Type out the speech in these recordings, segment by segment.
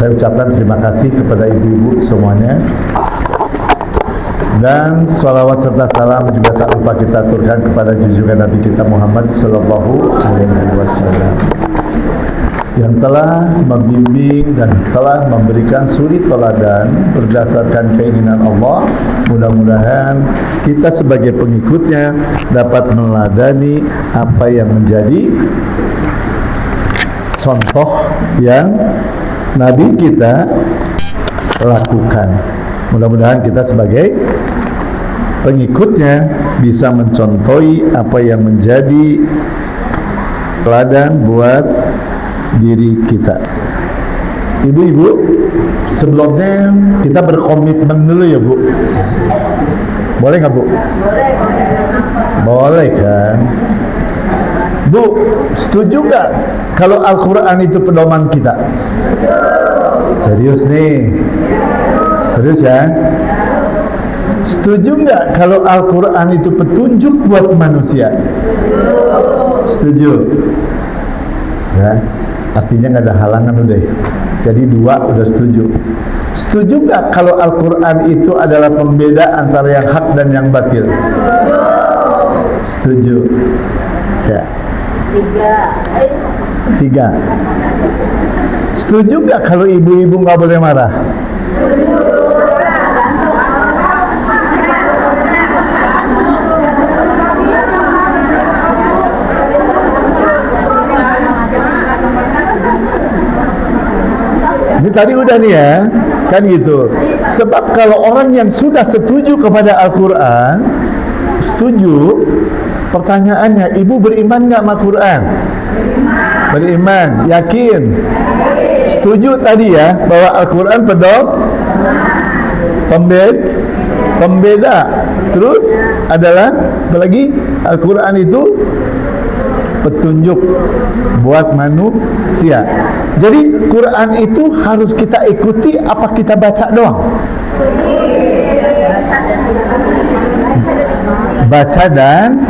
Saya ucapkan terima kasih kepada ibu-ibu semuanya, dan salawat serta salam juga tak lupa kita aturkan kepada junjungan Nabi kita Muhammad Sallallahu Alaihi Wasallam yang telah membimbing dan telah memberikan suri teladan berdasarkan keinginan Allah. Mudah-mudahan kita sebagai pengikutnya dapat meneladani apa yang menjadi contoh yang Nabi kita lakukan. Mudah-mudahan kita sebagai pengikutnya bisa mencontohi apa yang menjadi teladan buat diri kita. Ibu-ibu, sebelumnya kita berkomitmen dulu ya Bu. Boleh nggak Bu? Boleh kan? Bu, setuju nggak kalau Al-Quran itu pedoman kita? Serius nih? Serius ya? Setuju nggak kalau Al-Quran itu petunjuk buat manusia? Setuju? Ya, artinya nggak ada halangan udah. Jadi dua udah setuju. Setuju nggak kalau Al-Quran itu adalah pembeda antara yang hak dan yang batil? Setuju? Ya. Tiga. Setuju nggak kalau ibu-ibu nggak boleh marah? Ini tadi udah nih ya, kan gitu. Sebab kalau orang yang sudah setuju kepada Al-Quran, setuju, pertanyaannya, ibu beriman nggak sama Quran? Beriman, yakin? Setuju tadi ya, bahwa Al-Quran pembeda. Terus adalah, apa lagi? Al-Quran itu petunjuk buat manusia. Jadi Quran itu harus kita ikuti apa kita baca doang? Baca dan,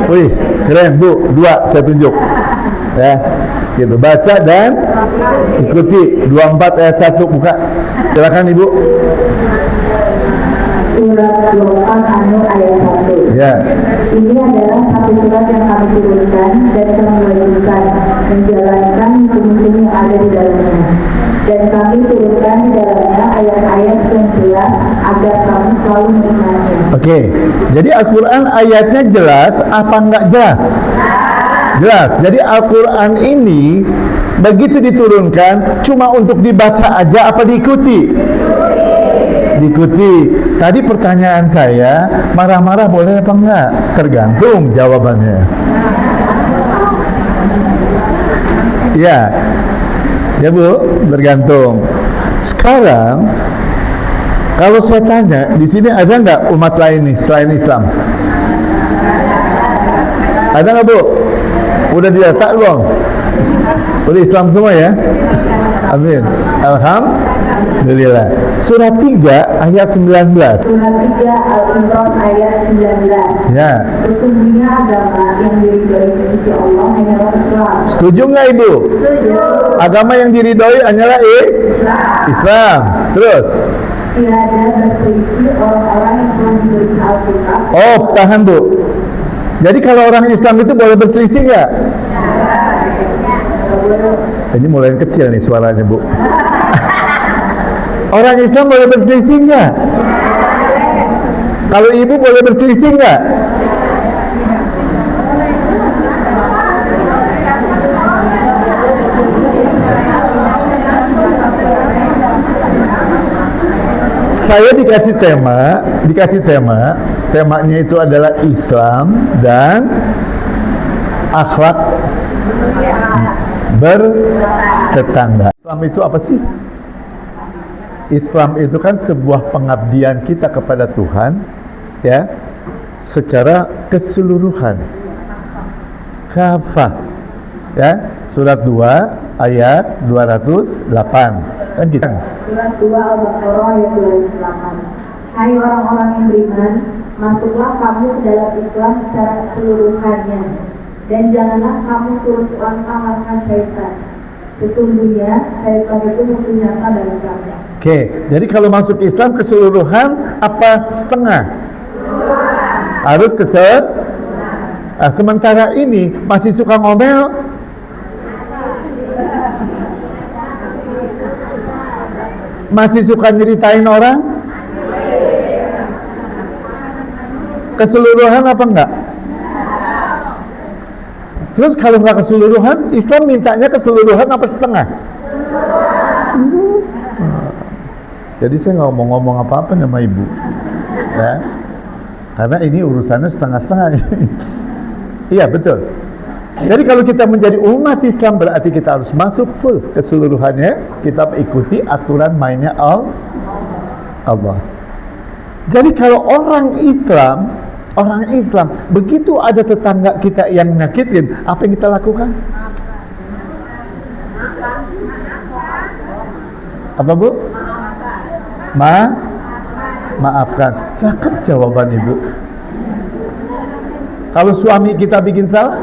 wih keren Bu, dua saya tunjuk ya, gitu, baca dan ikuti. 24 ayat 1 buka, silakan Ibu. Surat 24 An-Nur ayat 1. Ya. Ini adalah satu surat yang kami turunkan dan kami wajibkan menjalankan hukum-hukum yang ada di dalamnya. Dan kami turunkan di dalamnya ayat-ayat yang jelas agar kamu selalu mengimaninya. Oke, jadi Al-Quran ayatnya jelas apa enggak jelas? Jelas. Jadi Al-Quran ini begitu diturunkan cuma untuk dibaca aja apa diikuti? Diikuti. Tadi pertanyaan saya, marah-marah boleh apa enggak? Tergantung jawabannya. Ya. Ya Bu, bergantung. Sekarang kalau saya tanya, di sini ada nggak umat lain nih selain Islam? Ada nggak Bu? Udah didata belum? Udah Islam semua ya? Amin. Alhamdulillah. Surat 3 ayat 19. Surat 3 Al-Imran ayat 19. Ya. Sesungguhnya agama yang diridhoi di sisi Allah hanyalah Islam. Setuju nggak Ibu? Setuju. Agama yang diridhoi hanyalah Islam. Terus? Tidak ada berselisih orang-orang yang telah diberi Alkitab. Oh, tahan Bu. Jadi kalau orang Islam itu boleh berselisih nggak? Ini mulai kecil nih suaranya Bu. Orang Islam boleh berselisih nggak? Kalau ibu boleh berselisih nggak? Saya dikasih tema, temanya itu adalah Islam dan akhlak bertetangga. Islam itu apa sih? Islam itu kan sebuah pengabdian kita kepada Tuhan, ya, secara keseluruhan. Kafah, ya, surat 2 ayat 208. Kan gitu. Surat 2 Al-Baqarah ayat 208. Hai orang-orang yang beriman, masuklah kamu ke dalam Islam secara keseluruhannya, dan janganlah kamu turut langkah-langkah syaitan. Sesungguhnya syaitan itu musuh nyata bagi kamu. Oke, jadi kalau masuk Islam keseluruhan apa setengah? Harus sementara ini masih suka ngomel, masih suka nyeritain orang, keseluruhan apa enggak? Terus kalau enggak keseluruhan, Islam mintanya keseluruhan apa setengah? Jadi saya nggak mau ngomong apa-apa sama ibu, ya, karena ini urusannya setengah-setengah. Iya betul. Jadi kalau kita menjadi umat Islam berarti kita harus masuk full keseluruhannya. Kita ikuti aturan mainnya Allah. Jadi kalau orang Islam begitu ada tetangga kita yang nyakitin, apa yang kita lakukan? Apa Bu? Maafkan. Cakep jawaban Ibu. Kalau suami kita bikin salah,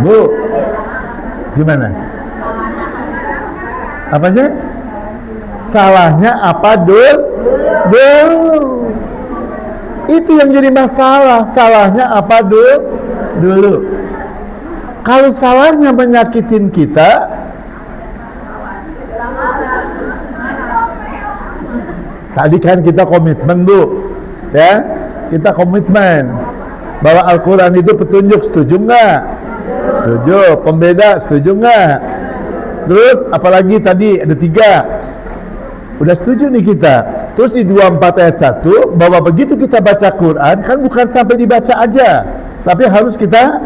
Bu, gimana? Apanya? Salahnya apa dulu? Itu yang jadi masalah. Salahnya apa dulu? Kalau salahnya menyakitin kita, tadi kan kita komitmen Bu, ya, kita komitmen bahwa Al-Quran itu petunjuk, setuju nggak? Setuju. Pembeda, setuju nggak? Terus apalagi tadi ada 3, udah setuju nih kita. Terus di 24 ayat 1 bahwa begitu kita baca Quran kan bukan sampai dibaca aja, tapi harus kita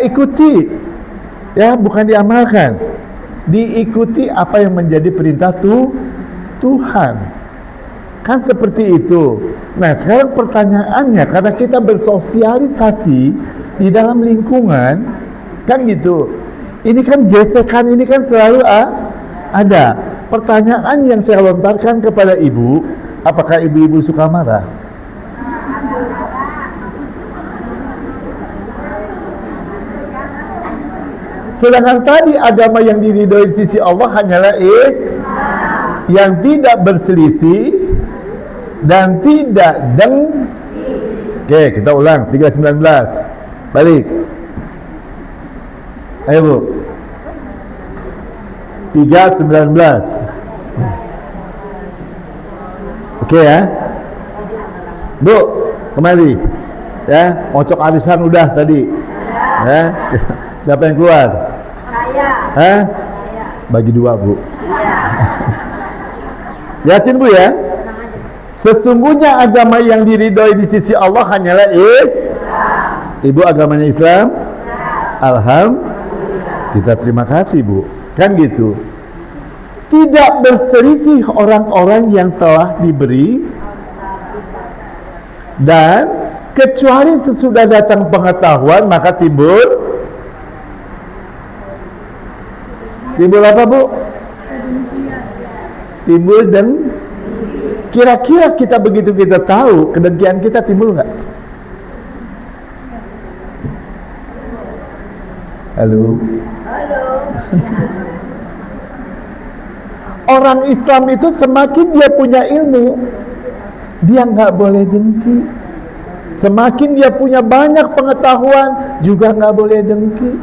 ikuti, ya, bukan diamalkan, diikuti apa yang menjadi perintah Tuhan. Kan seperti itu. Nah sekarang pertanyaannya, karena kita bersosialisasi di dalam lingkungan, kan gitu, ini kan gesekan ini kan selalu ada. Pertanyaan yang saya lontarkan kepada ibu, apakah ibu-ibu suka marah? Sedangkan tadi agama yang diridhoi di sisi Allah hanyalah yang tidak berselisih dan tidak Oke, kita ulang 3:19. Balik. Ayo Bu. 3:19. Oke ya. Bu, kembali. Ya, ngocok arisan udah tadi. Ya. Siapa yang keluar? Saya. Bagi 2 Bu. Lihatin Bu ya. Sesungguhnya agama yang diridhoi di sisi Allah hanyalah Ibu agamanya Islam? Alhamdulillah. Kita terima kasih Bu. Kan gitu. Tidak berselisih orang-orang yang telah diberi, dan kecuali sesudah datang pengetahuan maka timbul apa Bu? Timbul dan kira-kira kita begitu kita tahu kedengkian kita timbul nggak? Halo. Orang Islam itu semakin dia punya ilmu, dia nggak boleh dengki. Semakin dia punya banyak pengetahuan, juga nggak boleh dengki.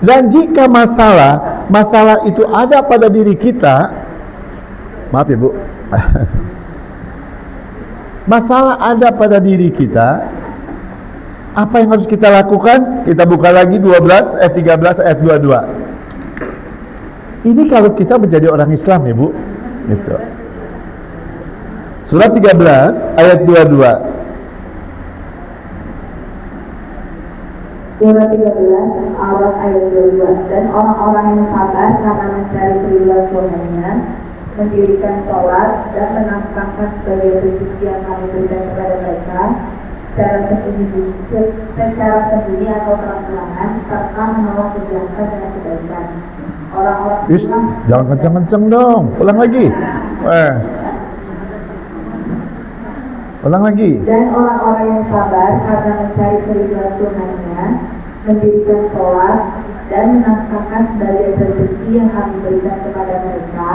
Dan jika masalah itu ada pada diri kita, maaf ya Bu, masalah ada pada diri kita, apa yang harus kita lakukan? Kita buka lagi 13 ayat 22. Ini kalau kita menjadi orang Islam ya Bu, gitu. Surat 13 ayat 22. Surat 13 ayat 22. Dan orang-orang yang sabar karena mencari keridhaan Tuhannya, mendirikan sholat dan menafkahkan sebagai rezeki yang kami berikan kepada mereka secara sembunyi atau terang-terangan, serta menolak kejahatan dengan kebaikan. Orang-orang jangan kenceng-kenceng dong, ulang lagi. Ulang lagi. Dan orang-orang yang sabar karena mencari keridhaan Tuhannya, mendirikan sholat dan menafkahkan sebagian rezeki yang kami berikan kepada mereka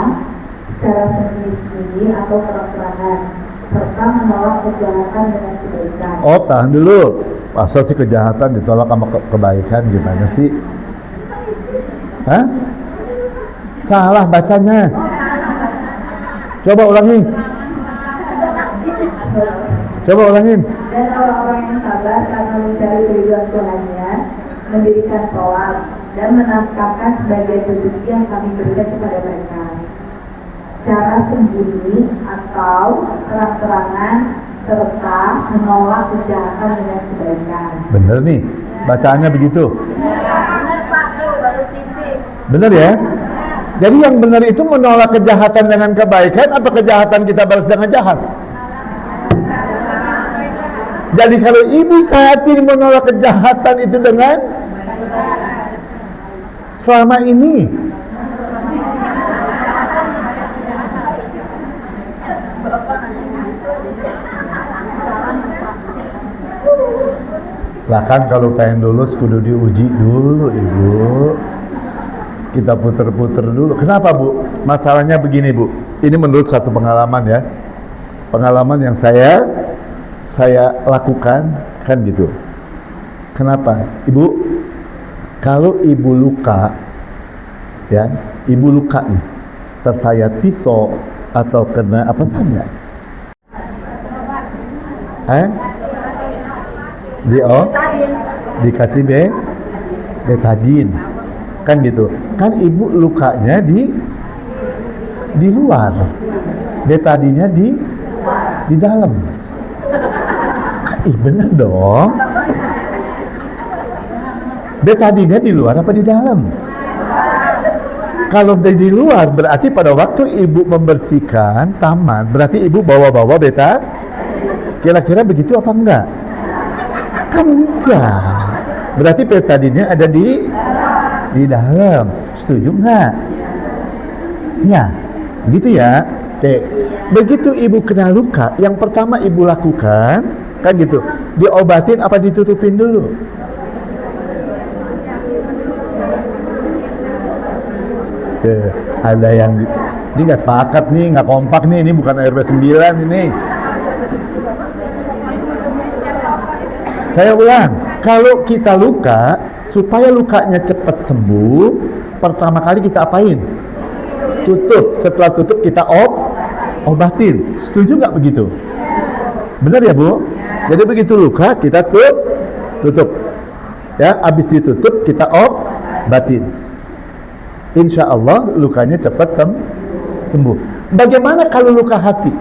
secara sembunyi-sembunyi atau terang-terangan, serta menolak kejahatan dengan kebaikan. Oh, tahan dulu. Masa sih kejahatan ditolak sama kebaikan, gimana sih? Hah? Salah bacanya. Coba ulangin. Coba ulangin. Dan orang-orang yang sabar karena mencari keridhaan Tuhannya, mendirikan sholat dan menafkahkan sebagian rezeki yang kami berikan kepada mereka secara sembunyi atau terang-terangan, serta menolak kejahatan dengan kebaikan. Bener nih, bacaannya begitu. Benar Pak, tuh baru titik. Bener ya? Jadi yang benar itu menolak kejahatan dengan kebaikan atau kejahatan kita balas dengan jahat? Jadi kalau ibu saat ini menolak kejahatan itu dengan selama ini lah kan kalau pengen lulus kudu diuji dulu ibu, kita puter-puter dulu. Kenapa bu? Masalahnya begini bu, ini menurut satu pengalaman ya, pengalaman yang saya lakukan kan gitu. Kenapa? Ibu, kalau ibu luka ya, ibu luka nih tersayat pisau atau kena apa saja, dikasih betadin kan gitu kan, ibu lukanya di luar, betadinnya di dalam. Bener dong, betadinnya di luar apa di dalam? Kalau di luar berarti pada waktu ibu membersihkan taman berarti ibu bawa beta, kira-kira begitu apa enggak? Kan enggak, berarti betadinnya ada di dalam. Setuju enggak? Ya, begitu ya. Oke, begitu ibu kena luka, yang pertama ibu lakukan kan gitu, diobatin apa ditutupin dulu? Ada yang ini nggak sepakat nih, nggak kompak nih, ini bukan RW 9 ini. Saya ulang, kalau kita luka, supaya lukanya cepat sembuh, pertama kali kita apain? Tutup. Setelah tutup kita obatin. Setuju nggak begitu? Benar ya bu? Jadi begitu luka kita tutup. Ya, habis ditutup kita obatin. Insya Allah lukanya cepat sembuh. Bagaimana kalau luka hati?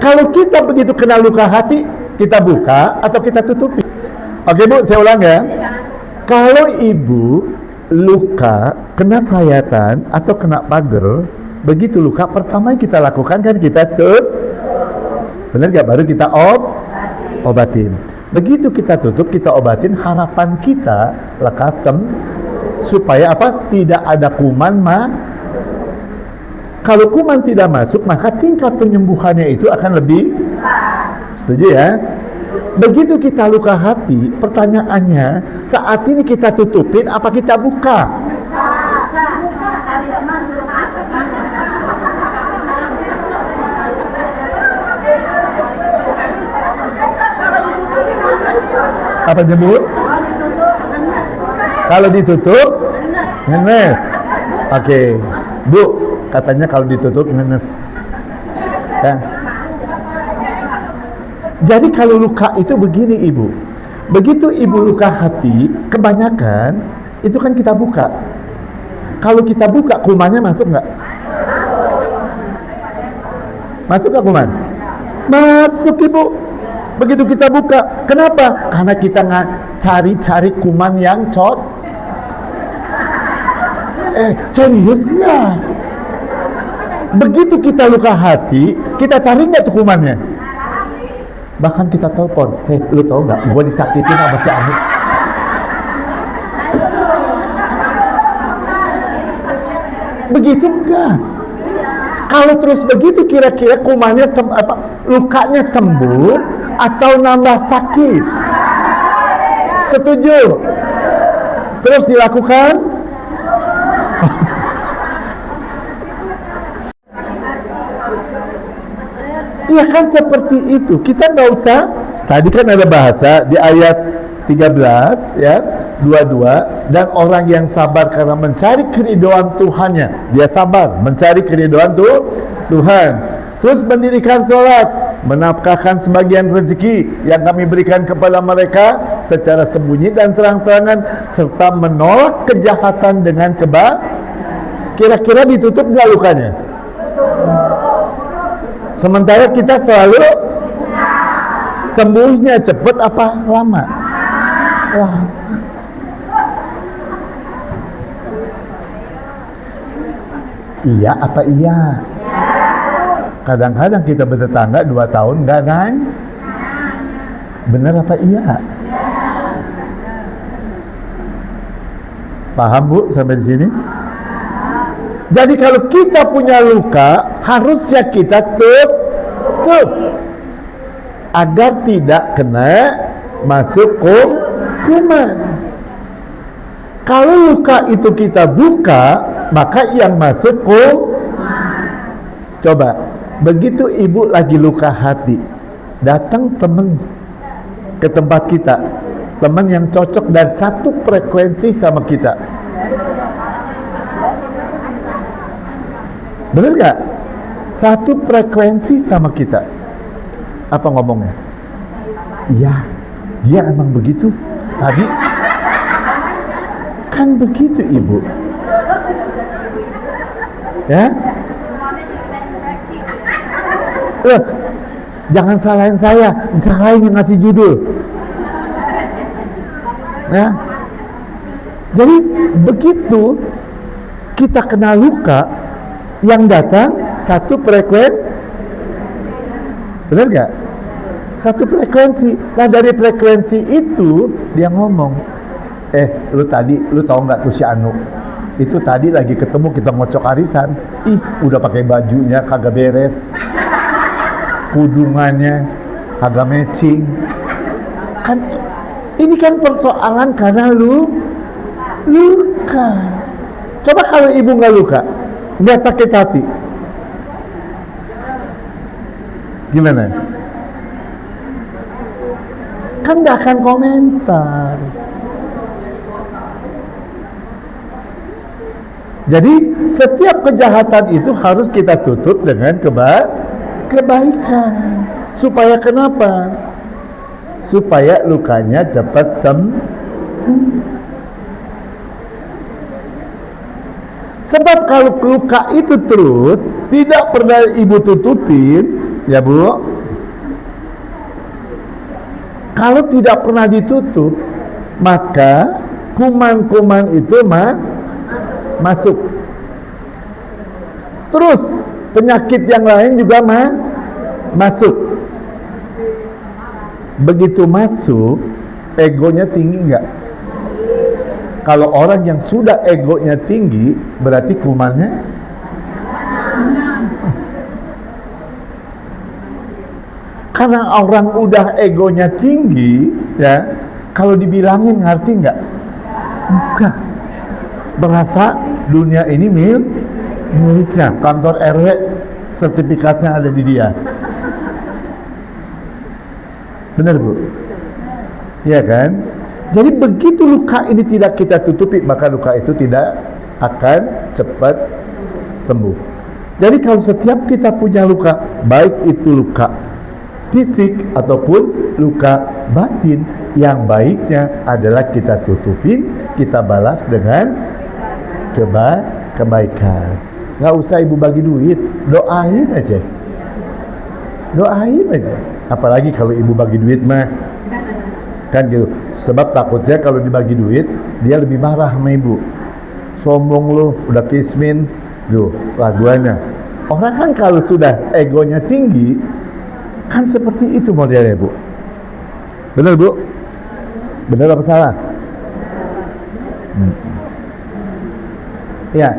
Kalau kita begitu kena luka hati, kita buka atau kita tutupi? Oke bu, saya ulang ya. Kalau ibu luka kena sayatan atau kena pagar, begitu luka pertama yang kita lakukan kan kita benar gak? Baru kita obatin. Begitu kita tutup, kita obatin, harapan kita lekas supaya apa? Tidak ada kuman Kalau kuman tidak masuk, maka tingkat penyembuhannya itu akan lebih. Setuju ya? Begitu kita luka hati, pertanyaannya, saat ini kita tutupin apa kita buka? Apa nyebut? Kalau ditutup, ngenes. Oke, bu, katanya kalau ditutup ngenes. Ya. Jadi kalau luka itu begini ibu, begitu ibu luka hati, kebanyakan itu kan kita buka. Kalau kita buka, kumannya masuk nggak? Masuk nggak kuman? Masuk ibu. Begitu kita buka, kenapa? Karena kita nggak cari kuman yang serius nggak? Begitu kita luka hati, kita cari nggak tuh kumannya? Bahkan kita telepon, lu tau nggak? Gua disakitin sama si Amit. begitu enggak. Kalau terus begitu kira-kira kumannya lukanya sembuh atau nambah sakit? Setuju? Terus dilakukan? Iya kan seperti itu. Kita nggak usah. Tadi kan ada bahasa di ayat 13 ya, 22, dan orang yang sabar karena mencari keridhaan Tuhannya, dia sabar mencari keridhaan Tuhan, terus mendirikan sholat, menafkahkan sebagian rezeki yang kami berikan kepada mereka secara sembunyi dan terang-terangan, serta menolak kejahatan dengan kira-kira ditutup nggak lukanya? Sementara kita selalu sembuhnya cepat apa lama? Wah. Iya apa iya? Kadang-kadang kita bertetangga 2 tahun enggak kan? Benar apa iya? Paham Bu sampai di sini? Jadi kalau kita punya luka, harusnya kita tutup agar tidak kena masuk kuman. Kalau luka itu kita buka, maka yang masuk coba, begitu ibu lagi luka hati, datang teman ke tempat kita, teman yang cocok dan satu frekuensi sama kita, bener gak? Satu frekuensi sama kita, apa ngomongnya? Iya, dia emang begitu tadi kan begitu ibu ya. Jangan salahin saya, salahin yang ngasih judul ya. Jadi begitu kita kena luka, yang datang satu frekuensi, benar gak? Satu frekuensi. Nah dari frekuensi itu dia ngomong, lu tahu nggak tuh si Anu itu tadi lagi ketemu kita ngocok arisan, udah pakai bajunya kagak beres, kudungannya kagak matching. Kan ini kan persoalan karena luka. Coba kalau ibu nggak luka, nggak sakit hati, gimana? Kan nggak akan komentar. Jadi setiap kejahatan itu harus kita tutup dengan kebaikan. Supaya kenapa? Supaya lukanya cepat sembuh. Sebab kalau luka itu terus tidak pernah ibu tutupin, ya Bu, kalau tidak pernah ditutup, maka kuman-kuman itu masuk. Terus penyakit yang lain juga masuk. Begitu masuk, egonya tinggi enggak? Kalau orang yang sudah egonya tinggi, berarti kumannya karena orang udah egonya tinggi, ya, kalau dibilangin ngerti nggak? Enggak. Berasa dunia ini miliknya, kantor RW sertifikatnya ada di dia. Benar Bu? Iya kan? Jadi begitu luka ini tidak kita tutupi, maka luka itu tidak akan cepat sembuh. Jadi kalau setiap kita punya luka, baik itu luka fisik ataupun luka batin, yang baiknya adalah kita tutupin, kita balas dengan kebaikan. Nggak usah ibu bagi duit, doain aja. Doain aja. Apalagi kalau ibu bagi duit mah kan gitu. Sebab takutnya kalau dibagi duit, dia lebih marah sama ibu. Sombong lu, udah kismin, tuh laguannya. Orang kan kalau sudah egonya tinggi, kan seperti itu modelnya Bu. Benar Bu? Benar apa salah? Ya.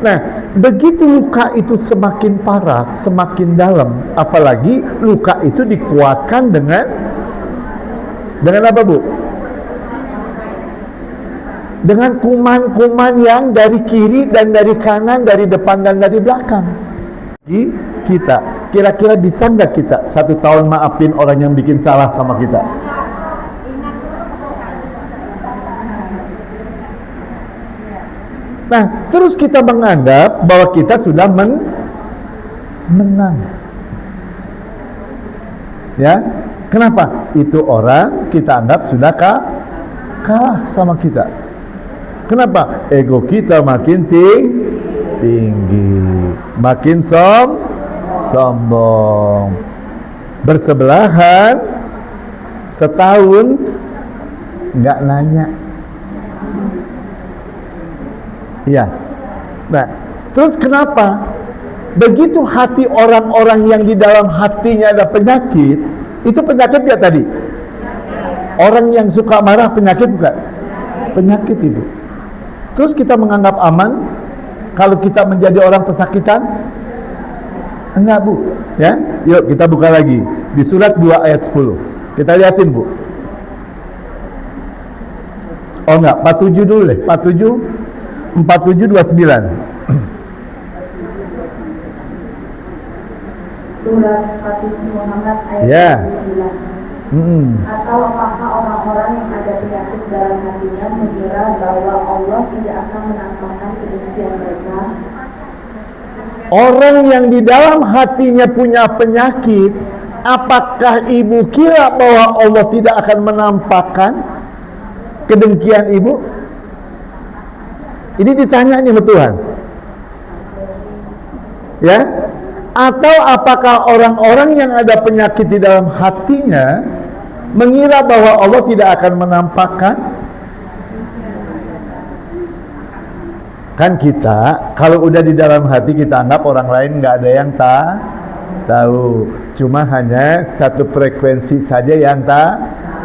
Nah, begitu luka itu semakin parah, semakin dalam, apalagi luka itu dikuatkan dengan apa, Bu? Dengan kuman-kuman yang dari kiri dan dari kanan, dari depan dan dari belakang. Kita, kira-kira bisa nggak kita 1 tahun maafin orang yang bikin salah sama kita? Nah, terus kita menganggap bahwa kita sudah menang. Ya, kenapa? Itu orang kita anggap sudah kalah sama kita. Kenapa? Ego kita makin tinggi, makin sombong. Bersebelahan, setahun nggak nanya. Iya. Nah, terus kenapa? Begitu hati orang-orang yang di dalam hatinya ada penyakit, itu penyakit nggak tadi? Orang yang suka marah penyakit bukan? Penyakit, Ibu. Terus kita menganggap aman kalau kita menjadi orang pesakitan? Enggak, Bu. Ya, yuk kita buka lagi di surat 2 ayat 10. Kita liatin, Bu. Oh enggak, 47 dulu deh. 47:29. Surat Fatihah Muhammad ayat Ya. 9. Atau apakah orang-orang yang ada penyakit dalam hatinya mengira bahwa Allah tidak akan menampakkan kebencian mereka? Orang yang di dalam hatinya punya penyakit, apakah ibu kira bahwa Allah tidak akan menampakkan kedengkian ibu? Ini ditanya nih sama Tuhan. Ya? Atau apakah orang-orang yang ada penyakit di dalam hatinya mengira bahwa Allah tidak akan menampakkan? Kan kita kalau udah di dalam hati kita anggap orang lain nggak ada yang tahu, cuma hanya satu frekuensi saja yang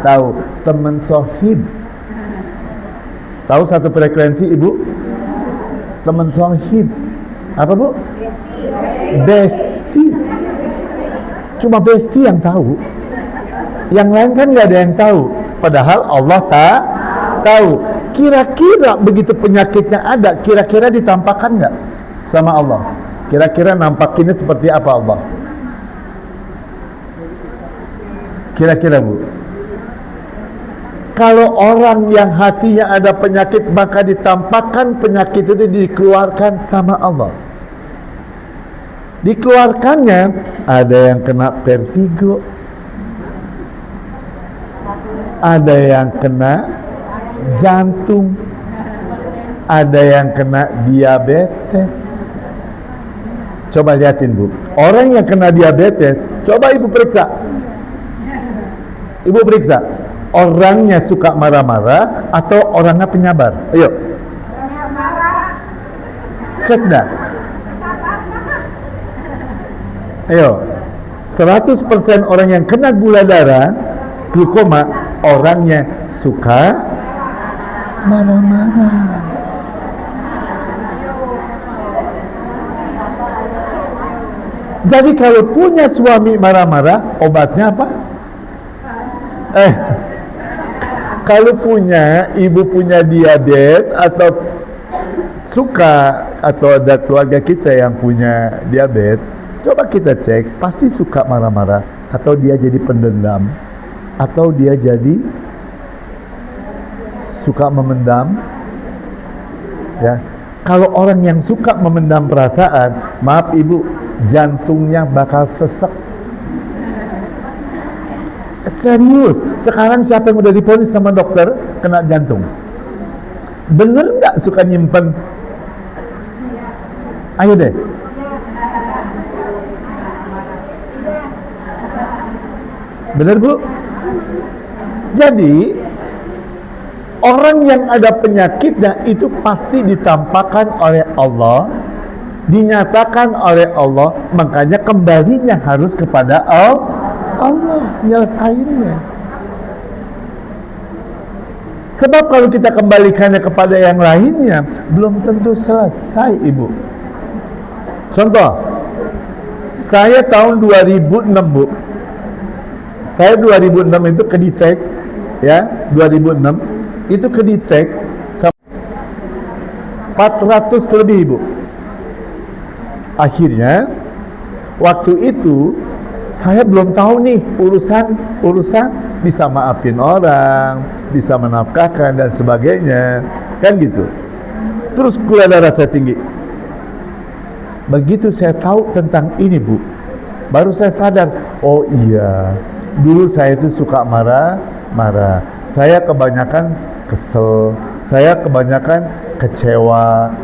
tahu. Teman sohib tahu satu frekuensi, Ibu? Teman sohib apa, Bu? Besti. Cuma besti yang tahu, yang lain kan nggak ada yang tahu, padahal Allah tahu. Kira-kira begitu penyakitnya ada, kira-kira ditampakkan nggak sama Allah? Kira-kira nampakinnya seperti apa Allah? Kira-kira, Bu? Kalau orang yang hatinya ada penyakit, maka ditampakkan penyakit itu dikeluarkan sama Allah. Dikeluarkannya ada yang kena vertigo, ada yang kena jantung, ada yang kena diabetes. Coba liatin, Bu. Orang yang kena diabetes, coba Ibu periksa. Ibu periksa, orangnya suka marah-marah atau orangnya penyabar? Ayo. Cek dah. Ayo. 100% orang yang kena gula darah, glukoma, orangnya suka marah-marah. Jadi kalau punya suami marah-marah, obatnya apa? Kalau punya ibu punya diabetes atau suka atau ada keluarga kita yang punya diabetes, coba kita cek, pasti suka marah-marah, atau dia jadi pendendam, atau dia jadi suka memendam. Ya, kalau orang yang suka memendam perasaan, maaf Ibu, jantungnya bakal sesek. Serius, sekarang siapa yang udah diponis sama dokter kena jantung? Bener nggak suka nyimpen? Ayo deh. Bener, Bu? Jadi orang yang ada penyakitnya itu pasti ditampakkan oleh Allah, dinyatakan oleh Allah, makanya kembalinya harus kepada Allah nyelesainnya. Sebab kalau kita kembalikannya kepada yang lainnya, belum tentu selesai, Ibu. Contoh, saya tahun 2006, Bu. Saya 2006 itu kedetek, ya, 2006 itu kedetek 400 lebih, Ibu. Akhirnya waktu itu saya belum tahu nih urusan bisa maafin orang, bisa menafkahkan dan sebagainya, kan gitu. Terus gula darah saya tinggi. Begitu saya tahu tentang ini, Bu, baru saya sadar, oh iya, dulu saya itu suka marah. Saya kebanyakan kesel, saya kebanyakan kecewa.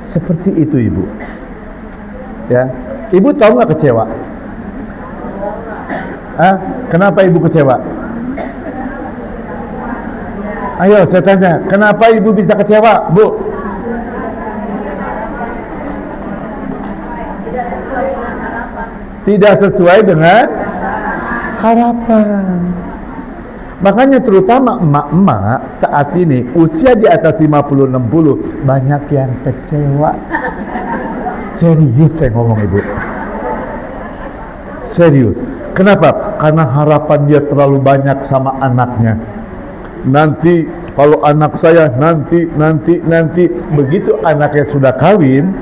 Seperti itu, Ibu. Ya, Ibu tahu nggak kecewa? Kenapa Ibu kecewa? Ayo saya tanya, kenapa Ibu bisa kecewa, Bu? Tidak sesuai dengan harapan. Makanya terutama emak-emak saat ini usia di atas 50-60 banyak yang kecewa. Serius saya ngomong, Ibu. Serius. Kenapa? Karena harapan dia terlalu banyak sama anaknya. Nanti kalau anak saya nanti begitu anaknya sudah kawin,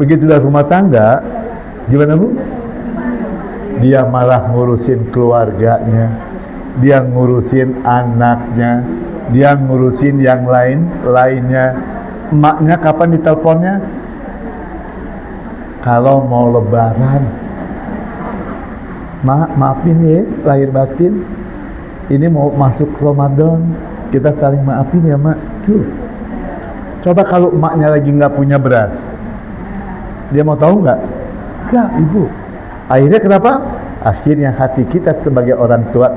begitu dari rumah tangga, gimana, Bu? Dia malah ngurusin keluarganya, dia ngurusin anaknya, dia ngurusin yang lainnya. Emaknya kapan diteleponnya? Kalau mau lebaran. Maafin ya, lahir batin, ini mau masuk Ramadan, kita saling maafin ya, Mak. Tuh. Coba kalau emaknya lagi nggak punya beras, dia mau tahu nggak? Nggak, Ibu. Akhirnya kenapa? Akhirnya hati kita sebagai orang tua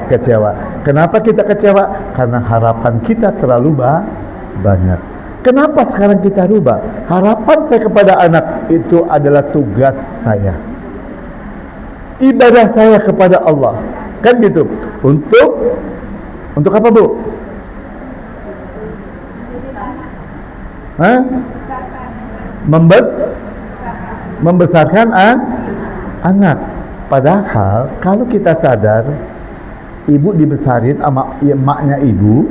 kecewa. Kenapa kita kecewa? Karena harapan kita terlalu banyak. Kenapa sekarang kita rubah? Harapan saya kepada anak itu adalah tugas saya, ibadah saya kepada Allah, kan gitu. Untuk apa, Bu? Membesarkan anak. Padahal kalau kita sadar, ibu dibesarin sama emaknya ibu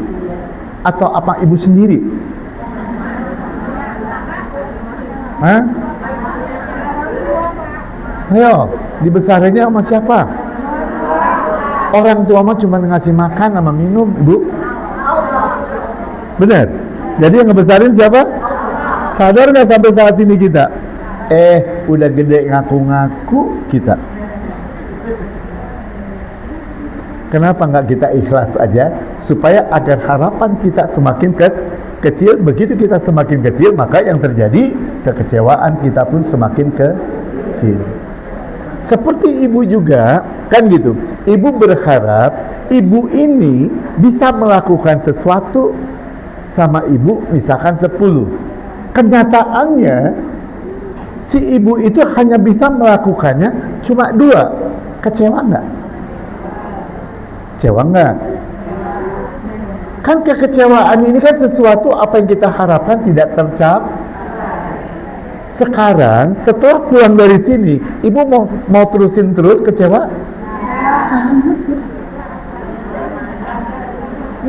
atau apa ibu sendiri? Ayo, dibesarinnya sama siapa? Orang tua mah cuma ngasih makan sama minum, Ibu. Benar? Jadi yang ngebesarin siapa? Sadar nggak sampai saat ini kita? Udah gede ngaku-ngaku kita. Kenapa nggak kita ikhlas aja? Supaya agar harapan kita semakin kecil. Begitu kita semakin kecil, maka yang terjadi kekecewaan kita pun semakin kecil. Seperti ibu juga, kan gitu. Ibu berharap ibu ini bisa melakukan sesuatu sama ibu, misalkan 10. Kenyataannya si ibu itu hanya bisa melakukannya cuma 2. Kecewa nggak? Kecewa nggak? Kan kekecewaan ini kan sesuatu apa yang kita harapkan tidak tercapai. Sekarang setelah pulang dari sini, ibu mau terusin terus kecewa?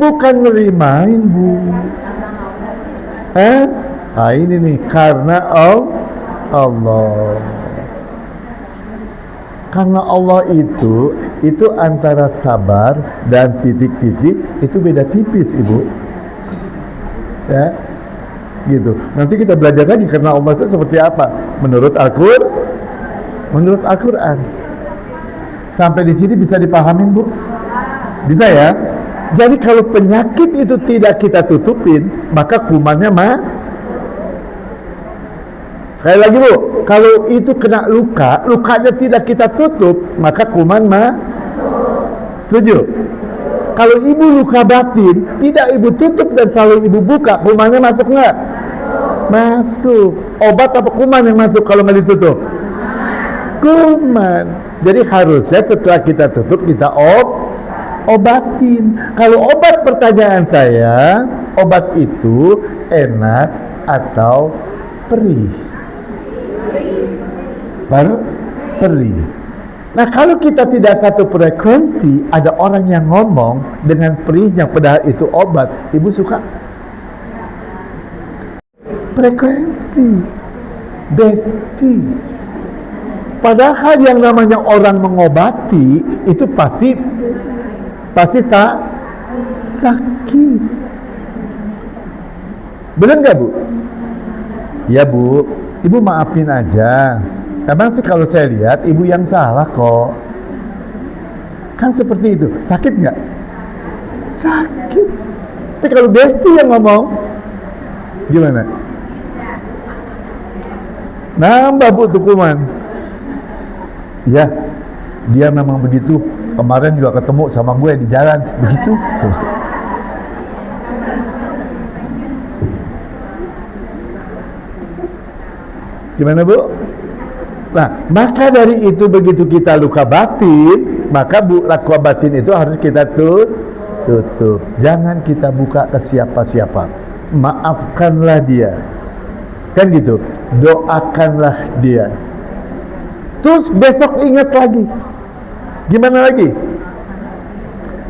Bukan ngerimain, Bu. Ini nih karena Allah. Karena Allah itu antara sabar dan titik-titik itu beda tipis, Ibu. Ya, gitu. Nanti kita belajar lagi karena Allah itu seperti apa menurut Al-Quran. Sampai di sini bisa dipahamin, Bu? Bisa ya? Jadi kalau penyakit itu tidak kita tutupin, maka kumannya Sekali lagi, Bu, kalau itu kena lukanya tidak kita tutup, maka kuman Setuju? Kalau ibu luka batin, tidak ibu tutup dan selalu ibu buka, kumannya masuk nggak? Masuk. Obat apa kuman yang masuk kalau nggak ditutup? Kuman. Jadi harusnya setelah kita tutup, kita obatin. Kalau obat, pertanyaan saya, obat itu enak atau perih? Baru perih. Nah, kalau kita tidak satu frekuensi, ada orang yang ngomong dengan perihnya padahal itu obat, ibu suka? Frekuensi, besti. Padahal yang namanya orang mengobati itu pasti sakit. Benar nggak, Bu? Ya, Bu. Ibu maafin aja. Emang sih kalau saya lihat ibu yang salah kok. Kan seperti itu. Sakit nggak? Sakit. Tapi kalau besti yang ngomong, gimana? Nambah, Bu, tukuman. Ya, dia memang begitu. Kemarin juga ketemu sama gue di jalan. Begitu. Tuh. Gimana, Bu? Nah, maka dari itu begitu kita luka batin, maka luka batin itu harus kita tutup. Jangan kita buka ke siapa-siapa. Maafkanlah dia. Kan gitu. Doakanlah dia. Terus besok ingat lagi. Gimana lagi?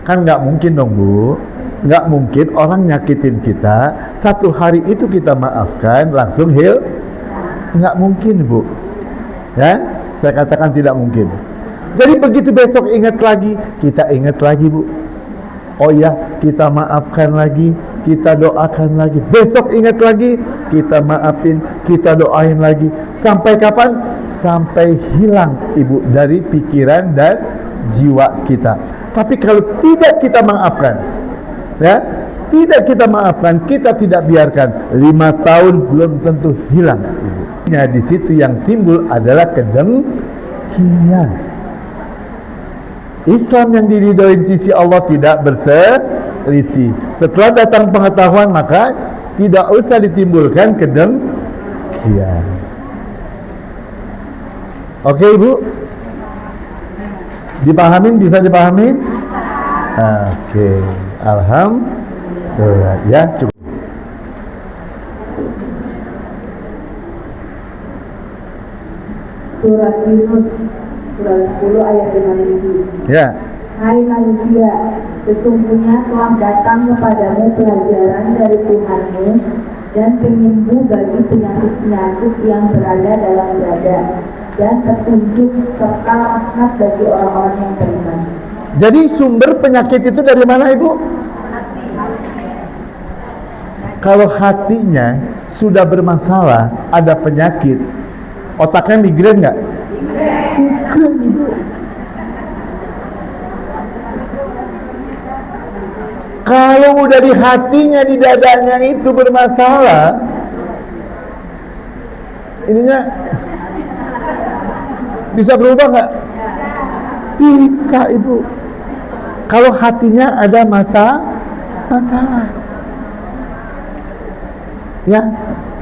Kan nggak mungkin dong, Bu. Nggak mungkin orang nyakitin kita, satu hari itu kita maafkan, langsung heal. Nggak mungkin, Bu. Ya, saya katakan tidak mungkin. Jadi begitu besok ingat lagi, kita ingat lagi, Bu. Oh ya, kita maafkan lagi, kita doakan lagi. Besok ingat lagi, kita maafin, kita doain lagi. Sampai kapan? Sampai hilang, Ibu, dari pikiran dan jiwa kita. Tapi kalau tidak kita maafkan, ya, tidak kita maafkan, kita tidak biarkan, 5 tahun belum tentu hilang, Ibu. Ya, di situ yang timbul adalah kedengkian. Islam yang diridhoi di sisi Allah tidak berselisih. Setelah datang pengetahuan, maka tidak usah ditimbulkan kedengkian. Oke, Ibu? Dipahamin? Bisa dipahamin? Oke. Alhamdulillah. Ya, cukup. Surat Yunus, surat 10 ayat 57. Ya. Hai manusia, sesungguhnya telah datang kepadamu pelajaran dari Tuhanmu dan penyembuh bagi penyakit-penyakit yang berada dalam dada, dan petunjuk serta rahmat bagi orang-orang yang beriman. Jadi sumber penyakit itu dari mana, Ibu? Kalau hatinya sudah bermasalah, ada penyakit, otaknya migrain nggak? Migrain, Ibu. Kalau udah di hatinya, di dadanya itu bermasalah, ininya bisa berubah nggak? Bisa, Ibu. Kalau hatinya ada masalah, ya,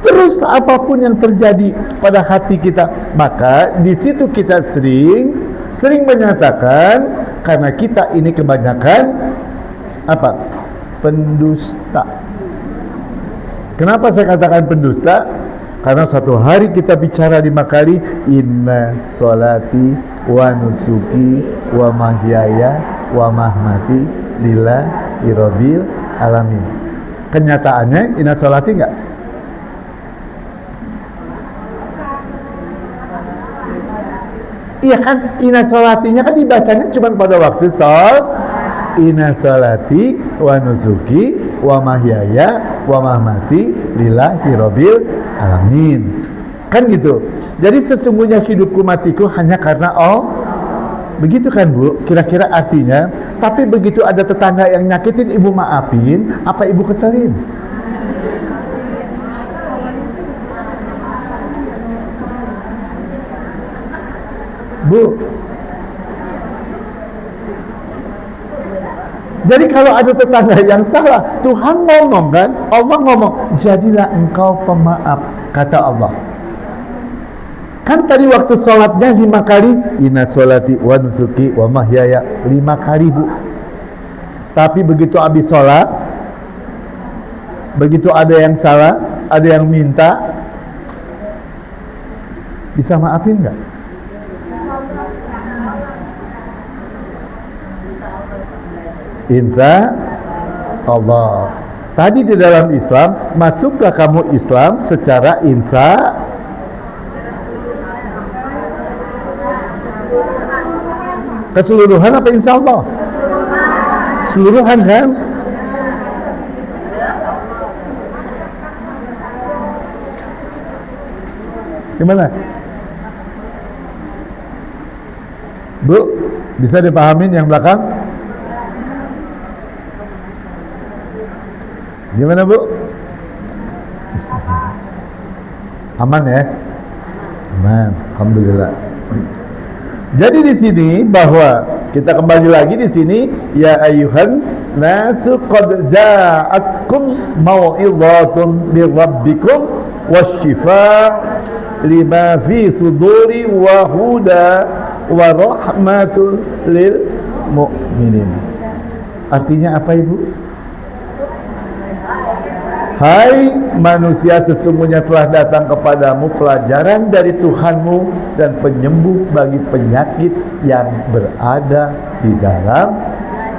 terus apapun yang terjadi pada hati kita, maka di situ kita sering menyatakan, karena kita ini kebanyakan apa? Pendusta. Kenapa saya katakan pendusta? Karena satu hari kita bicara 5 kali, inna sholati wa nusuki wa mahyaya wa mahmati lillahi rabbil alamin. Kenyataannya inna sholati enggak? Iya kan, inna sholatinya kan dibacanya cuma pada waktu inna sholati wa nusuki wa mahyaya wa mahmati lillahi rabbil alamin. Kan gitu. Jadi sesungguhnya hidupku matiku hanya karena begitu kan, Bu? Kira-kira artinya. Tapi begitu ada tetangga yang nyakitin, Ibu maafin, apa Ibu keselin? Bu, jadi kalau ada tetangga yang salah, Tuhan ngomong kan, Allah ngomong, jadilah engkau pemaaf, kata Allah. Kan tadi waktu sholatnya 5 kali, inna sholati wa nusuki wa mahyaya, 5 kali, Bu. Tapi begitu habis sholat, begitu ada yang salah, ada yang minta, bisa maafin nggak? Insya Allah. Tadi di dalam Islam, masuklah kamu Islam secara keseluruhan apa insya Allah? Keseluruhan kan? Gimana? Bu, bisa dipahamin yang belakang? Gimana Bu? Aman ya? Aman, alhamdulillah. Jadi di sini bahwa kita kembali lagi di sini, ya ayyuhan nasu qad ja'atkum mau'izatun min rabbikum wasyifaa lima fi suduri wa huda wa rahmatul lil mu'minin. Artinya apa Ibu? Hai manusia, sesungguhnya telah datang kepadamu pelajaran dari Tuhanmu dan penyembuh bagi penyakit yang berada di dalam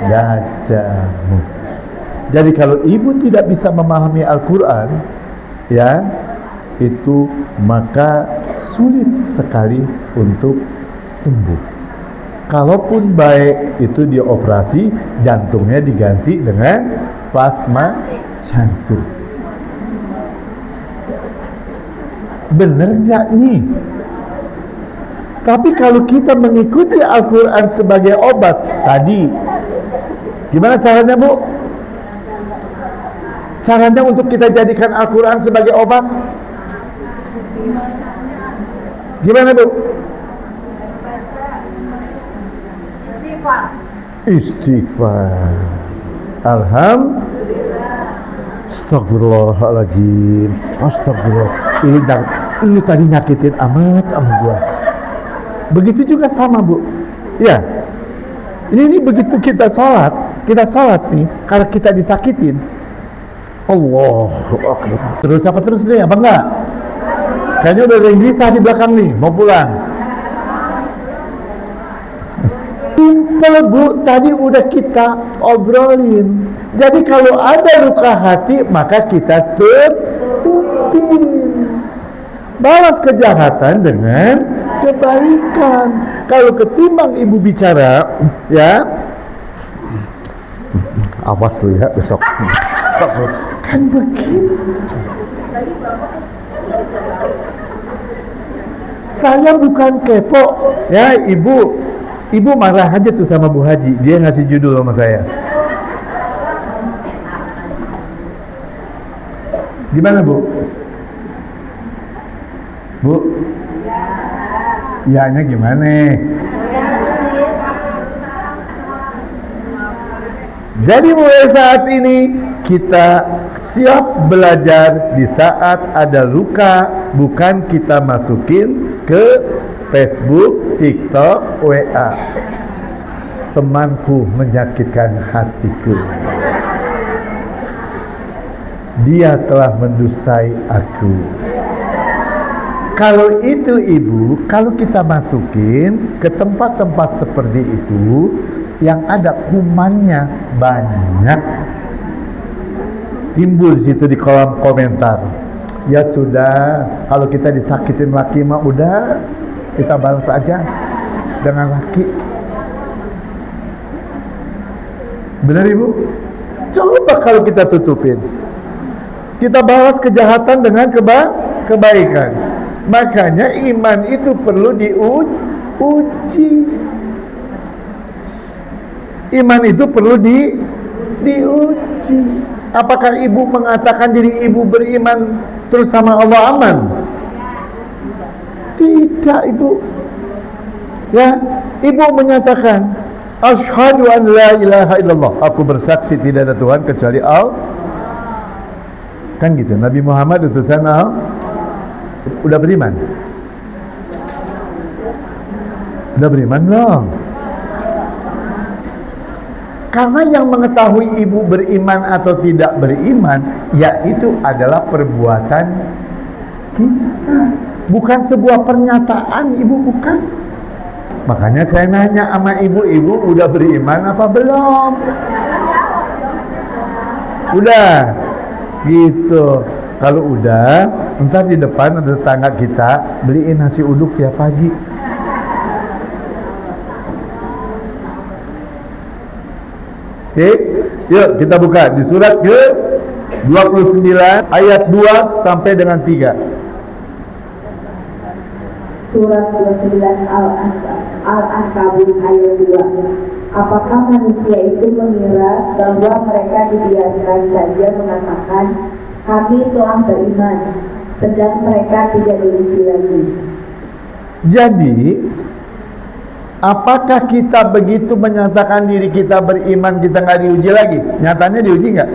dadamu. Jadi kalau ibu tidak bisa memahami Al-Quran, ya, itu maka sulit sekali untuk sembuh. Kalaupun baik, itu dioperasi, jantungnya diganti dengan plasma jantung. Bener nggak nih? Tapi kalau kita mengikuti Al-Quran sebagai obat tadi, gimana caranya Bu? Caranya untuk kita jadikan Al-Quran sebagai obat gimana Bu? Istighfar. Istighfar. Astagfirullahaladzim. Astagfirullah. Ini tadi nyakitin amat sama gua. Begitu juga sama Bu. Ya. Ini begitu kita sholat nih, karena kita disakitin. Allahu Akbar. Terus apa terus nih? Apa enggak? Kayaknya udah ada yang bisa di belakang nih, mau pulang. Simple Bu, tadi udah kita obrolin. Jadi kalau ada luka hati, maka kita tutupin. Balas kejahatan dengan kebaikan. Kalau ketimbang ibu bicara, ya, awas lu ya besok. Kan begitu. Saya bukan kepo, ya ibu. Ibu marah aja tuh sama Bu Haji, dia ngasih judul sama saya. Gimana Bu? Bu? Ya-nya gimana? Jadi mulai saat ini kita siap belajar di saat ada luka, bukan kita masukin ke Facebook, TikTok, WA. Temanku menyakitkan hatiku. Dia telah mendustai aku. Kalau itu ibu, kalau kita masukin ke tempat-tempat seperti itu, yang ada kumannya banyak. Timbul di situ di kolom komentar. Ya sudah, kalau kita disakitin laki mah udah, kita balas aja dengan laki. Benar Ibu? Coba kalau kita tutupin, kita balas kejahatan dengan kebaikan. Makanya iman itu perlu diuji. Iman itu perlu diuji. Apakah ibu mengatakan diri ibu beriman terus sama Allah aman? Tidak Ibu. Ya, ibu menyatakan asyhadu an la ilaha illallah, aku bersaksi tidak ada Tuhan kecuali Allah. Kan gitu, Nabi Muhammad utusan Allah. Udah beriman? Udah beriman belum? Karena yang mengetahui ibu beriman atau tidak beriman, yaitu adalah perbuatan kita, bukan sebuah pernyataan ibu, bukan. Makanya saya nanya sama ibu-ibu, udah beriman apa belum? Udah, gitu. Kalau udah, ntar di depan ada tetangga kita beliin nasi uduk tiap pagi. Oke, yuk kita buka di surat ke 29 ayat 2 sampai dengan 3. Surat 29 Al-Ankabut ayat 2. Apakah manusia itu mengira bahwa mereka dibiarkan saja mengatakan kami telah beriman, sedang mereka tidak diuji lagi? Jadi, apakah kita begitu menyatakan diri kita beriman, kita nggak diuji lagi? Nyatanya diuji nggak?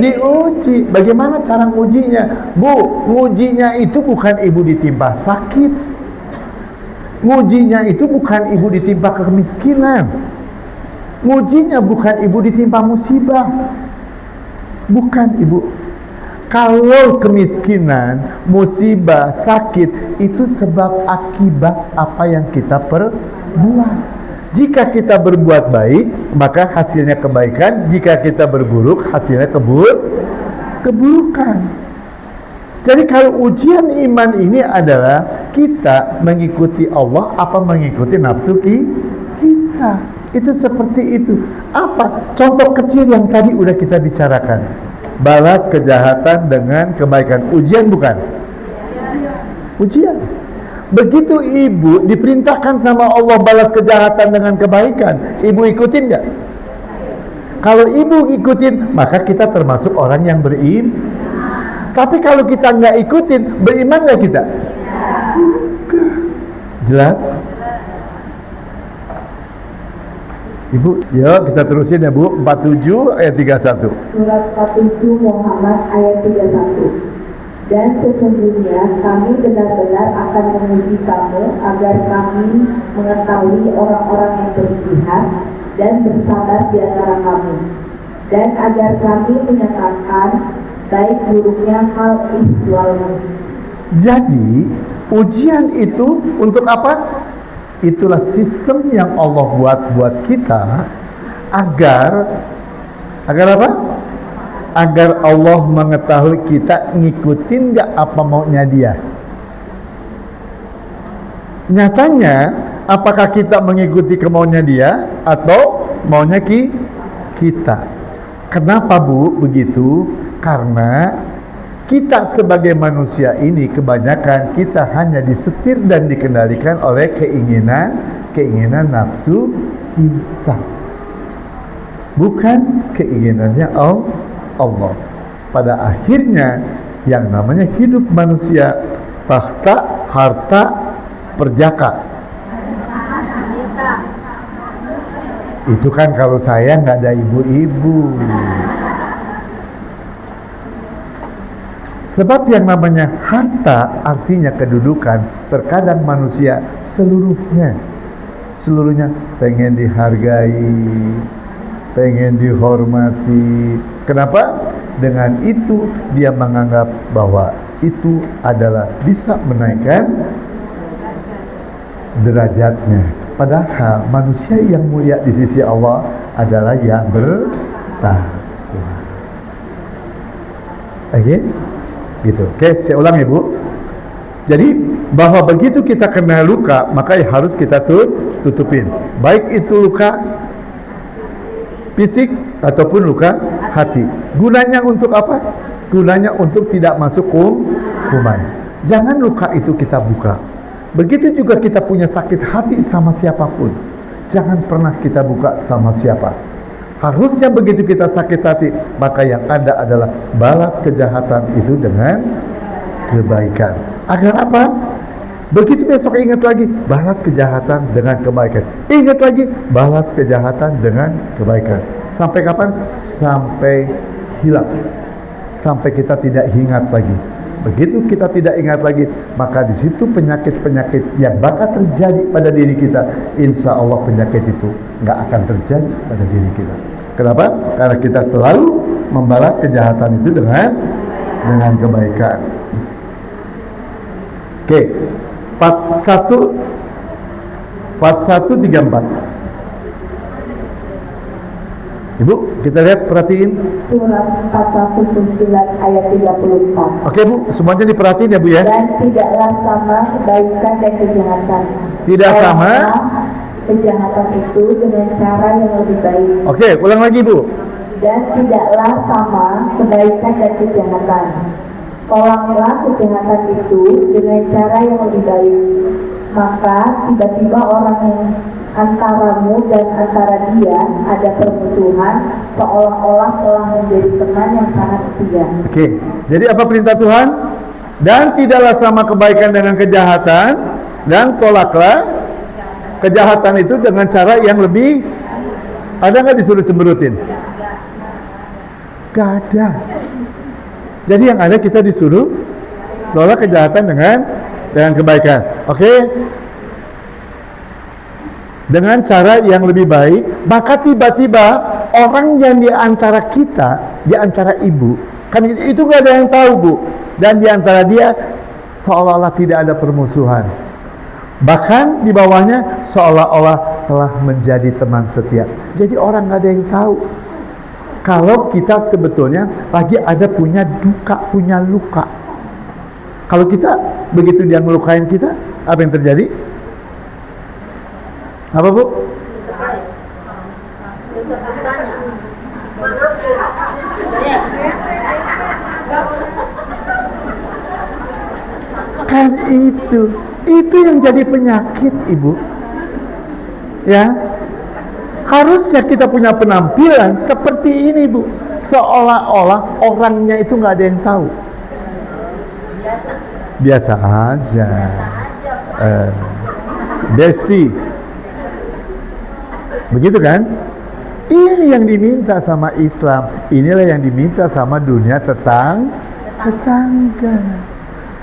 Diuji. Bagaimana cara ngujinya? Bu, ngujinya itu bukan ibu ditimpa sakit. Ngujinya itu bukan ibu ditimpa kemiskinan. Ngujinya bukan ibu ditimpa musibah. Bukan ibu. Kalau kemiskinan, musibah, sakit itu sebab akibat apa yang kita perbuat. Jika kita berbuat baik, maka hasilnya kebaikan. Jika kita berburuk, hasilnya keburukan. Jadi kalau ujian iman ini adalah kita mengikuti Allah apa mengikuti nafsu kita. Itu seperti itu. Apa? Contoh kecil yang tadi udah kita bicarakan. Balas kejahatan dengan kebaikan. Ujian bukan? Ujian. Begitu ibu diperintahkan sama Allah balas kejahatan dengan kebaikan, ibu ikutin nggak? Kalau ibu ikutin, maka kita termasuk orang yang beriman. Tapi kalau kita nggak ikutin, beriman nggak kita? Jelas? Ibu, ya kita terusin ya Bu, 47 ayat 31. Surat 47 Muhammad ayat 31. Dan sesungguhnya kami benar-benar akan menguji kamu agar kami mengetahui orang-orang yang berjihad dan bersabar di antara kamu, dan agar kami menyatakan baik buruknya hal ihwalmu. Jadi ujian itu untuk apa? Itulah sistem yang Allah buat kita agar apa? Agar Allah mengetahui kita ngikutin nggak apa maunya Dia. Nyatanya, apakah kita mengikuti kemauannya Dia atau maunya kita? Kenapa Bu begitu? Karena kita sebagai manusia ini kebanyakan kita hanya disetir dan dikendalikan oleh keinginan nafsu kita, bukan keinginannya Allah. Pada akhirnya yang namanya hidup manusia tahta harta perjaka. Itu kan kalau saya nggak ada ibu-ibu. Sebab yang namanya harta artinya kedudukan. Terkadang manusia seluruhnya pengen dihargai, pengen dihormati. Kenapa? Dengan itu dia menganggap bahwa itu adalah bisa menaikkan derajatnya. Padahal manusia yang mulia di sisi Allah adalah yang bertakwa. Oke? Gitu. Oke, saya ulang ya Bu. Jadi bahwa begitu kita kena luka, maka harus kita tutupin. Baik itu luka fisik ataupun luka hati. Gunanya untuk apa? Gunanya untuk tidak masuk kuman. Jangan luka itu kita buka. Begitu juga kita punya sakit hati sama siapapun. Jangan pernah kita buka sama siapa. Harusnya begitu kita sakit hati, maka yang ada adalah balas kejahatan itu dengan kebaikan. Agar apa? Begitu besok ingat lagi, balas kejahatan dengan kebaikan. Ingat lagi, balas kejahatan dengan kebaikan. Sampai kapan? Sampai hilang. Sampai kita tidak ingat lagi. Begitu kita tidak ingat lagi, maka di situ penyakit-penyakit yang bakal terjadi pada diri kita, insya Allah penyakit itu nggak akan terjadi pada diri kita. Kenapa? Karena kita selalu membalas kejahatan itu dengan kebaikan. Oke, part 134. Ibu, kita lihat, perhatiin. Surat 41 Fussilat ayat 34. Oke Bu, semuanya diperhatiin ya Bu ya. Dan tidaklah sama kebaikan dan kejahatan. Tidak sama. Kejahatan itu dengan cara yang lebih baik. Oke, ulang lagi Bu. Dan tidaklah sama kebaikan dan kejahatan. Tolaklah kejahatan itu dengan cara yang lebih baik. Maka tiba-tiba orang yang antaramu dan antara dia ada permusuhan, seolah-olah telah menjadi teman yang sangat setia. Oke, jadi apa perintah Tuhan? Dan tidaklah sama kebaikan dengan kejahatan, dan tolaklah kejahatan itu dengan cara yang lebih. Ada nggak disuruh cemberutin? Gak ada. Jadi yang ada kita disuruh tolak kejahatan dengan kebaikan. Oke? Dengan cara yang lebih baik, maka tiba-tiba orang yang di antara kita, di antara ibu, kan itu gak ada yang tahu Bu, dan di antara dia seolah-olah tidak ada permusuhan, bahkan di bawahnya seolah-olah telah menjadi teman setia. Jadi orang gak ada yang tahu kalau kita sebetulnya lagi ada punya duka, punya luka. Kalau kita begitu dia melukain kita, apa yang terjadi? Apa Bu? Kan itu yang jadi penyakit Ibu. Ya, harusnya kita punya penampilan seperti ini Bu, seolah-olah orangnya itu nggak ada yang tahu. Biasa aja. Besti. Begitu kan? Ini yang diminta sama Islam. Inilah yang diminta sama dunia tetangga.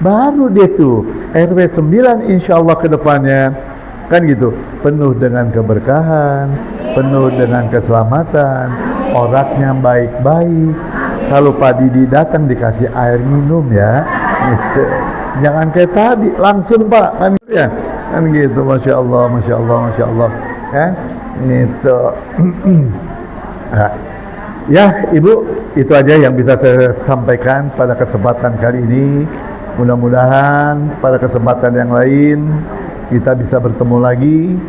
Baru deh tuh RW 9 insya Allah ke depannya kan gitu, penuh dengan keberkahan, penuh dengan keselamatan, orangnya baik-baik. Kalau Pak Didi datang dikasih air minum ya, gitu. Jangan kayak tadi langsung Pak kan ya, kan gitu. Masya Allah, masya Allah, masya Allah ya. Itu ya Ibu, itu aja yang bisa saya sampaikan pada kesempatan kali ini. Mudah-mudahan pada kesempatan yang lain kita bisa bertemu lagi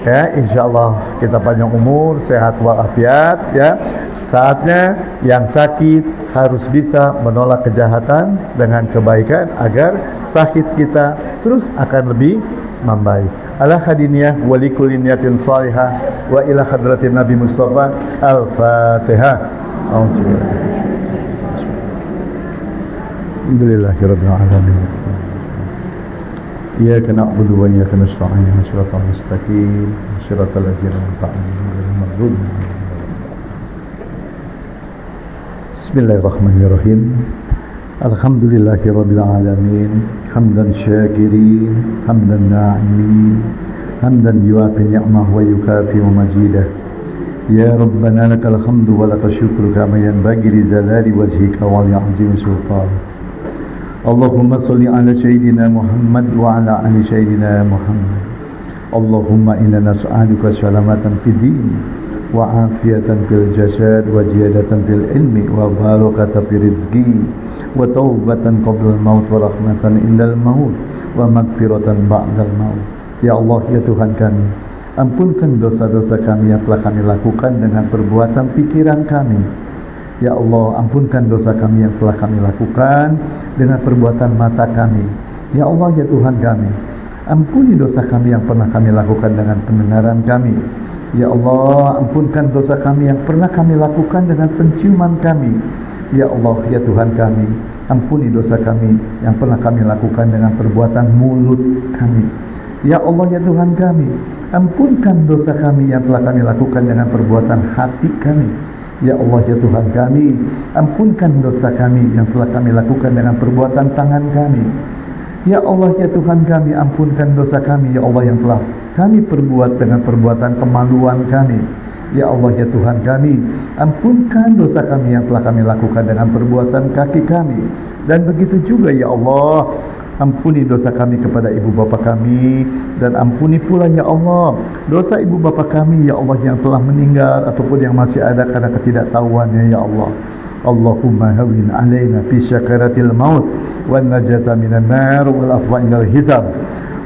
ya, insya Allah kita panjang umur, sehat walafiat ya. Saatnya yang sakit harus bisa menolak kejahatan dengan kebaikan agar sakit kita terus akan lebih membaik. Ala hadiniyah wa likulli niyatin salihah wa ila hadratin Nabi Mustafa. Al-Fatihah. Alhamdulillahirabbil alamin. Iyyaka na'budu wa iyyaka nasta'in. Shiratal mustaqim, shiratal ladzina an'amta 'alaihim ghairil maghdubi 'alaihim. Bismillahirrahmanirrahim. Alhamdulillahirabbil alamin. Hamdan syakirin, hamdan na'imin, hamdan yuafi ni'mah wa yukafi majidah. Ya Rabbana lakal hamdu wa lakal syukru kama yanbaghi li jalali wajhika wa li 'azimi sultanik. Allahumma salli ala Sayyidina Muhammad wa ala ali Sayyidina Muhammad. Allahumma inna nas'aluka salamatan fid din wa afiyatan fil jasad wa ziyadatan fil ilmi wa barakatan fil rizqi wa taubatan qabla al-maut wa rahmatan indal maut wa maghfiratan ba'dal maut. Ya Allah, ya Tuhan kami, ampunkan dosa-dosa kami yang telah kami lakukan dengan perbuatan pikiran kami. Ya Allah, ampunkan dosa kami yang telah kami lakukan dengan perbuatan mata kami. Ya Allah, ya Tuhan kami, ampuni dosa kami yang pernah kami lakukan dengan pendengaran kami. Ya Allah, ampunkan dosa kami yang pernah kami lakukan dengan penciuman kami. Ya Allah, ya Tuhan kami, ampuni dosa kami yang pernah kami lakukan dengan perbuatan mulut kami. Ya Allah, ya Tuhan kami, ampunkan dosa kami yang telah kami lakukan dengan perbuatan hati kami. Ya Allah ya Tuhan kami, ampunkan dosa kami yang telah kami lakukan dengan perbuatan tangan kami. Ya Allah ya Tuhan kami, ampunkan dosa kami ya Allah yang telah kami perbuat dengan perbuatan kemaluan kami. Ya Allah ya Tuhan kami, ampunkan dosa kami yang telah kami lakukan dengan perbuatan kaki kami. Dan begitu juga ya Allah, ampuni dosa kami kepada ibu bapa kami, dan ampuni pula ya Allah dosa ibu bapa kami ya Allah yang telah meninggal ataupun yang masih ada karena ketidaktahuannya ya Allah. Allahumma hawin alaina fi syakaratil maut wan najata minan nar wal afwa indal hisab.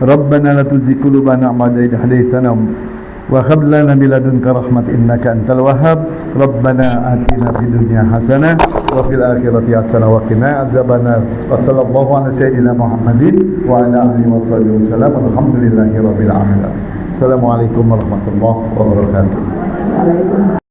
Rabbana la tuzigh qulubana ba'da idh hadaytana wa hab lana min ladunka rahmat innaka antal wahhab. Rabbana atina fid dunya hasanah wa fil akhirati hasanah wa qina adzabannar. Wa sallallahu ala sayyidina Muhammadin wa ala alihi wa sahbihi wasallam. Alhamdulillahi rabbil alamin. Assalamualaikum warahmatullahi wabarakatuh.